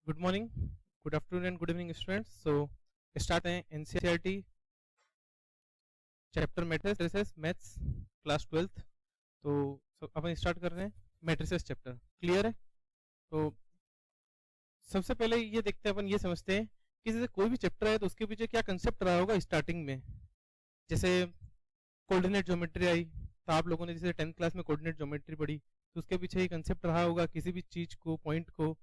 Good morning, good afternoon and good evening students. So start हैं NCERT chapter matrices maths class 12th। तो अपन start कर रहे हैं matrices chapter. Clear है? तो सबसे पहले ये देखते हैं, अपन ये समझते हैं कि जैसे कोई भी चैप्टर है तो उसके पीछे क्या कंसेप्ट रहा होगा स्टार्टिंग में। जैसे कोऑर्डिनेट ज्योमेट्री आई तो आप लोगों ने जैसे 10th क्लास में कोऑर्डिनेट ज्योमेट्री पढ़ी, तो उसके पीछे ये कंसेप्ट रहा होगा किसी भी चीज को, पॉइंट को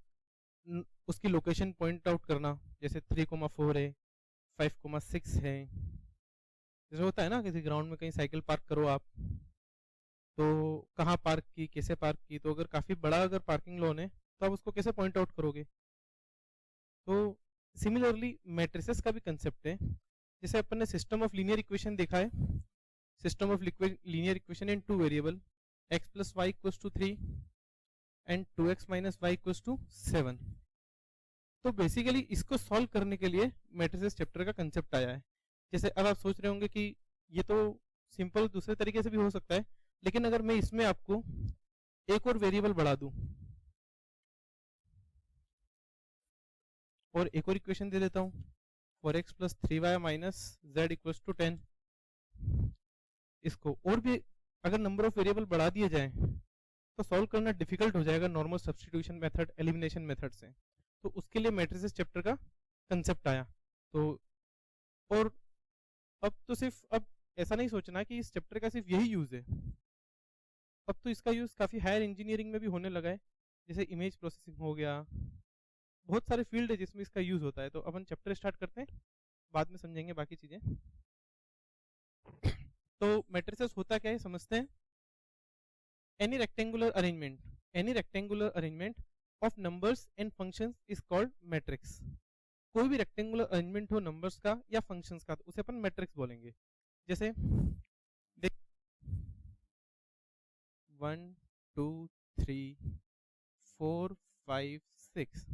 उसकी लोकेशन पॉइंट आउट करना। जैसे 3,4 है, 5,6 है। जैसे होता है ना, किसी ग्राउंड में कहीं साइकिल पार्क करो आप, तो कहाँ पार्क की, कैसे पार्क की, तो अगर काफ़ी बड़ा अगर पार्किंग लॉन है तो आप उसको कैसे पॉइंट आउट करोगे। तो सिमिलरली मैट्रिसेस का भी कंसेप्ट है। जैसे अपन ने सिस्टम ऑफ लीनियर इक्वेशन देखा है, system of linear equation in two variable x plus Y equals to 3 and 2x minus Y equals to 7। तो बेसिकली इसको सॉल्व करने के लिए मैट्रिसेस चैप्टर का कंसेप्ट आया है। जैसे अब आप सोच रहे होंगे कि ये तो सिंपल दूसरे तरीके से भी हो सकता है, लेकिन अगर मैं इसमें आपको एक और वेरिएबल बढ़ा दूं और एक और इक्वेशन दे देता हूं, 4x plus 3y minus Z equals to 10, इसको और भी अगर नंबर ऑफ वेरिएबल बढ़ा दिए जाए तो सॉल्व करना डिफिकल्ट हो जाएगा normal substitution method, elimination method से। तो उसके लिए मैट्रिसेस चैप्टर का कंसेप्ट आया। तो और अब तो सिर्फ अब ऐसा नहीं सोचना कि इस चैप्टर का सिर्फ यही यूज है, अब तो इसका यूज काफी हायर इंजीनियरिंग में भी होने लगा है। जैसे इमेज प्रोसेसिंग हो गया, बहुत सारे फील्ड है जिसमें इसका यूज होता है। तो अपन चैप्टर स्टार्ट करते हैं, बाद में समझेंगे बाकी चीजें। तो मैट्रिसेस होता क्या है समझते हैं। Any rectangular arrangement of numbers and functions is called matrix. कोई भी रेक्टेंगुलर अरेंजमेंट हो नंबर्स का या फंक्शंस का, तो उसे अपन मैट्रिक्स बोलेंगे। जैसे देख 1 2 3 4 5 6,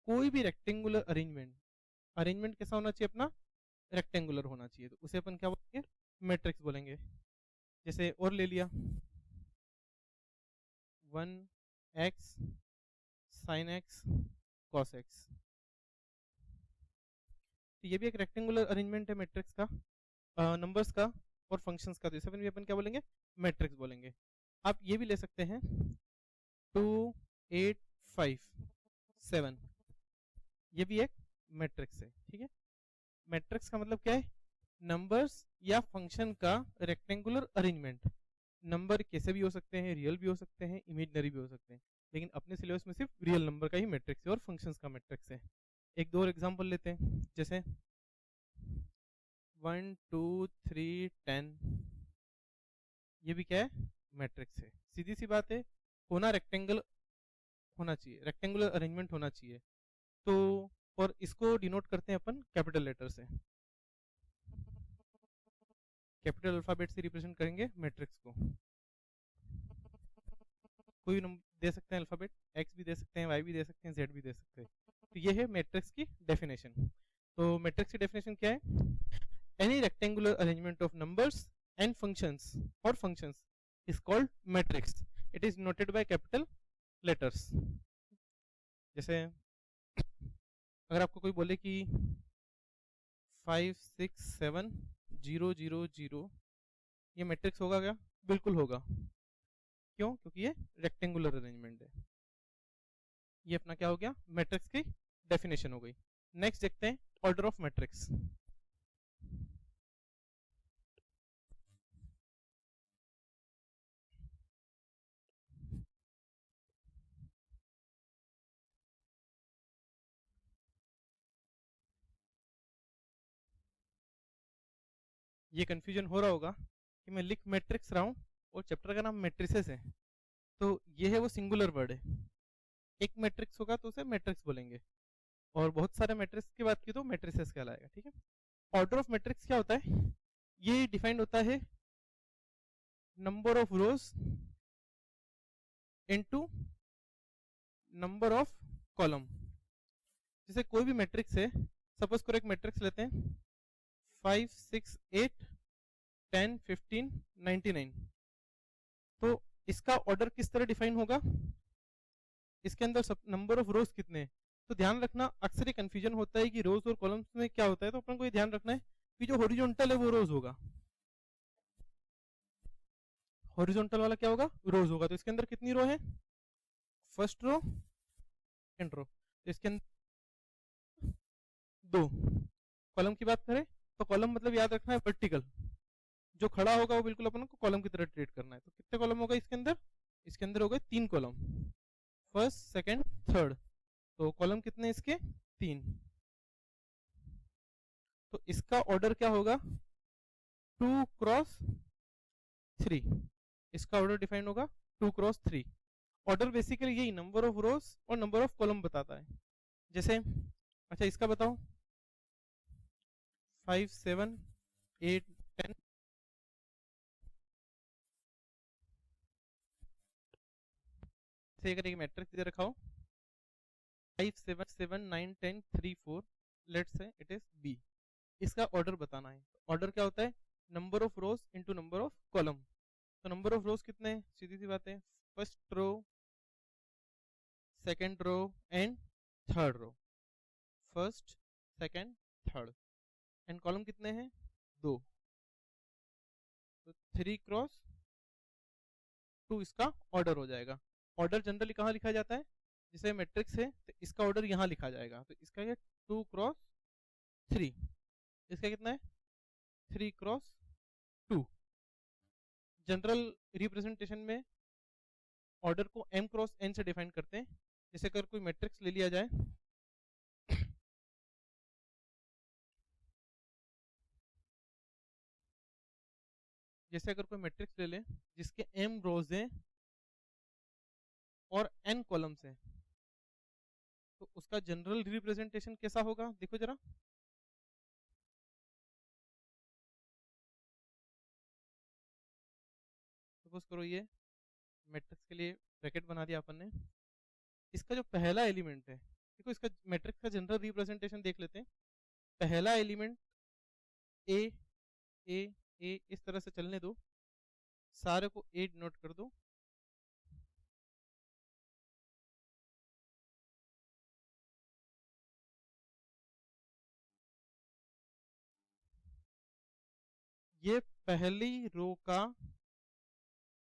कोई भी रेक्टेंगुलर अरेंजमेंट कैसा होना चाहिए अपना, रेक्टेंगुलर होना चाहिए, तो उसे अपन क्या बोलेंगे, मैट्रिक्स बोलेंगे। जैसे और ले लिया 1x sin x cos x, तो ये भी एक रेक्टेंगुलर अरेंजमेंट है मैट्रिक्स का, नंबर्स का और फंक्शंस का, तो इसे भी अपन क्या बोलेंगे, मैट्रिक्स बोलेंगे। आप ये भी ले सकते हैं 2 8 5 7, ये भी एक मैट्रिक्स है। ठीक है, मैट्रिक्स का मतलब क्या है, नंबर्स या फंक्शन का रेक्टेंगुलर अरेंजमेंट। नंबर कैसे भी हो सकते हैं, रियल भी हो सकते हैं, इमेजिनरी भी हो सकते हैं, लेकिन अपने सिलेबस में सिर्फ रियल नंबर का ही मैट्रिक्स है और फंक्शंस का मैट्रिक्स है। एक दो और एग्जांपल लेते हैं, जैसे 1 2 3 10, ये भी क्या है, मैट्रिक्स है। सीधी सी बात है, होना रेक्टेंगल होना चाहिए, रेक्टेंगुलर अरेंजमेंट होना चाहिए। तो और इसको डिनोट करते हैं अपन कैपिटल लेटर से, कैपिटल अल्फाबेट से रिप्रेजेंट करेंगे मैट्रिक्स को। कोई नंबर दे सकते हैं अल्फाबेट, एक्स भी दे सकते हैं, वाई भी दे सकते हैं, जेड भी दे सकते हैं। तो ये है मैट्रिक्स की डेफिनेशन। तो मैट्रिक्स की डेफिनेशन क्या है, any rectangular arrangement of numbers and functions और functions is called matrix, it is noted by capital letters. जैसे अगर आपको कोई बोले कि 5 6 7 0 0 0, ये मैट्रिक्स होगा क्या, बिल्कुल होगा। क्यों? क्योंकि ये रेक्टेंगुलर अरेंजमेंट है। ये अपना क्या हो गया, मैट्रिक्स की डेफिनेशन हो गई। नेक्स्ट देखते हैं ऑर्डर ऑफ मैट्रिक्स। ये कंफ्यूजन हो रहा होगा कि मैं लिख मैट्रिक्स रहा हूँ और चैप्टर का नाम मैट्रिसेस है, तो ये है वो सिंगुलर वर्ड है। एक मैट्रिक्स होगा तो उसे मैट्रिक्स बोलेंगे, और बहुत सारे मैट्रिक्स की बात की तो मैट्रिसेस कहलाएगा। ठीक है, ऑर्डर ऑफ मैट्रिक्स क्या होता है, ये डिफाइंड होता है number of rows into number of column. जैसे कोई भी मैट्रिक्स है, सपोज करो एक मैट्रिक्स लेते हैं 5 6 8 10 15 99, तो इसका ऑर्डर किस तरह डिफाइन होगा, इसके अंदर सब नंबर ऑफ रोज कितने हैं, तो ध्यान रखना, अक्सर ये कंफ्यूजन होता है कि रोज और कॉलम्स में क्या होता है, तो अपन को ये ध्यान रखना है कि जो हॉरिजॉन्टल है वो रोज होगा, हॉरिजॉन्टल वाला क्या होगा, रोज होगा। तो इसके अंदर कितनी रो है, फर्स्ट रो सेकंड रो, तो इसके अंदर 2। कॉलम की बात करें तो कॉलम मतलब याद रखना है वर्टिकल, जो खड़ा होगा वो बिल्कुल अपन को कॉलम की तरह ट्रीट करना है। तो कितने कॉलम होगा इसके अंदर हो गए 3 कॉलम, फर्स्ट सेकंड थर्ड। तो कॉलम कितने इसके 3। तो इसका ऑर्डर क्या होगा 2 क्रॉस 3, इसका ऑर्डर डिफाइन होगा 2 क्रॉस 3। ऑर्डर बेसिकली यही नंबर ऑफ रोज और नंबर ऑफ कॉलम बताता है। जैसे अच्छा इसका बताओ 5 7 8 10, से अगर एक मैट्रिक्स दे रखा हो 5 7 7 9 10 3 4, let's say it is B, इसका ऑर्डर बताना है। ऑर्डर क्या होता है number of rows into number of columns. तो नंबर ऑफ रोज कितने हैं, सीधी सी बात है, first row second row and third row, first second third. And column कितने हैं 2, तो 3 क्रॉस 2 इसका ऑर्डर हो जाएगा। ऑर्डर जनरली कहाँ लिखा जाता है, जैसे मैट्रिक्स है तो इसका ऑर्डर यहाँ लिखा जाएगा, तो इसका ये 2 क्रॉस 3, इसका कितना है 3 क्रॉस 2। जनरल रिप्रेजेंटेशन में ऑर्डर को m क्रॉस n से डिफाइन करते हैं। जैसे अगर कोई मैट्रिक्स ले लिया जाए जैसे अगर कोई मैट्रिक्स ले लें जिसके m रोज हैं और n कॉलम्स हैं, तो उसका जनरल रिप्रेजेंटेशन कैसा होगा, देखो जरा। सपोज करो ये मैट्रिक्स के लिए ब्रैकेट बना दिया अपन ने, इसका जो पहला एलिमेंट है, देखो इसका मैट्रिक्स का जनरल रिप्रेजेंटेशन देख लेते हैं। पहला एलिमेंट ए ए ए इस तरह से चलने दो, सारे को ए डिनोट कर दो, ये पहली रो का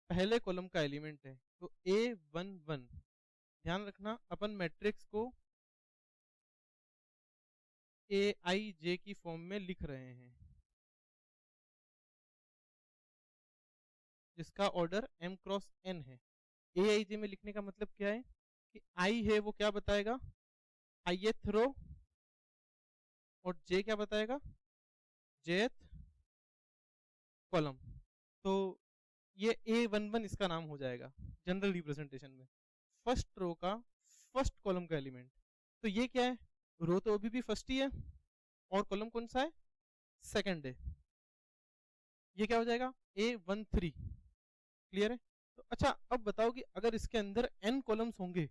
पहले कॉलम का एलिमेंट है, तो A11। ध्यान रखना अपन मैट्रिक्स को AIJ की फॉर्म में लिख रहे हैं, जिसका ऑर्डर m क्रॉस n है। AIJ में लिखने का मतलब क्या है कि I है वो क्या बताएगा ith रो, और J क्या बताएगा jth कॉलम। तो ये A11 इसका नाम हो जाएगा जनरल रिप्रेजेंटेशन में, फर्स्ट रो का फर्स्ट कॉलम का एलिमेंट। तो ये क्या है, रो तो अभी भी फर्स्ट ही है और कॉलम कौन सा है सेकंड है, ये क्या हो जाएगा A13। क्लियर है। तो अच्छा अब बताओ कि अगर इसके अंदर n कॉलम्स होंगे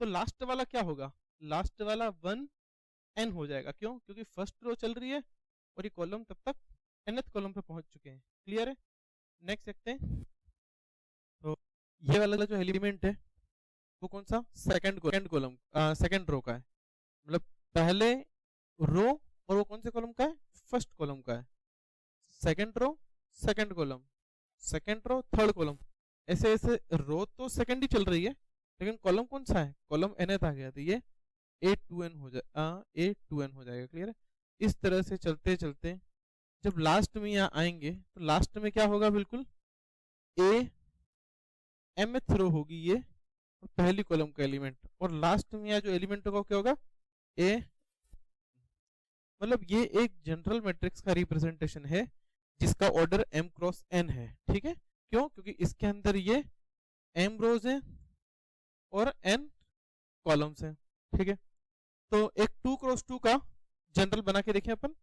तो लास्ट वाला क्या होगा, लास्ट वाला 1n हो जाएगा। क्यों, क्योंकि फर्स्ट रो चल रही है और ये कॉलम तब तक nth कॉलम पे पहुंच चुके हैं। क्लियर है। नेक्स्ट देखते हैं। तो ये वाला जो एलिमेंट है वो कौन सा, सेकंड कॉलम सेकंड रो का है, मतलब पहले रो, और वो कौन से कॉलम का है, फर्स्ट कॉलम का है। Second row second column, second row third column, ऐसे ऐसे रो तो सेकंड ही चल रही है लेकिन कॉलम कौन सा है, कॉलम nth आ गया, तो ये A2n हो जाए A2n हो जाएगा। क्लियर है। इस तरह से चलते चलते जब लास्ट में यहाँ आएंगे तो लास्ट में क्या होगा, बिल्कुल A mth रो होगी ये, और पहली कॉलम का एलिमेंट, और लास्ट में यहाँ जो एलिमेंट होगा क्या होगा A। मतलब ये एक जनरल मैट्रिक्स का रिप्रेजेंटेशन है जिसका ऑर्डर m क्रॉस n है। ठीक है। क्यों, क्योंकि इसके अंदर ये m रोज हैं और n कॉलम्स हैं। ठीक है। तो एक 2 क्रॉस 2 का जनरल बना के देखें अपन।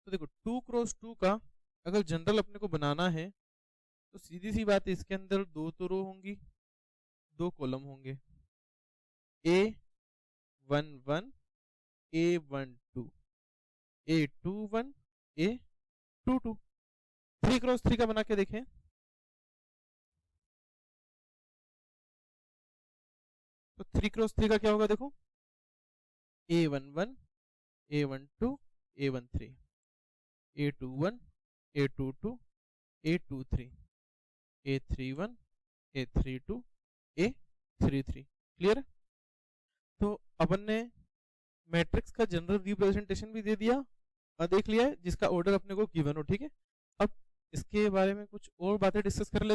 तो देखो 2 क्रॉस 2 का अगर जनरल अपने को बनाना है तो सीधी सी बात है, इसके अंदर 2 तो रो होंगी 2 कॉलम होंगे, A11 A12 A21 A22। 3 cross 3 का बना के देखें तो 3 क्रॉस 3 का क्या होगा, देखो A11 A12 A13 A21 A22 A23 A31 A32 A33। Clear है? तो अपन ने मैट्रिक्स का जनरल रिप्रेजेंटेशन भी दे दिया और देख लिया है जिसका ऑर्डर अपने को गिवन हो। ठीक है, अब इसके बारे में कुछ और बातें डिस्कस कर लेते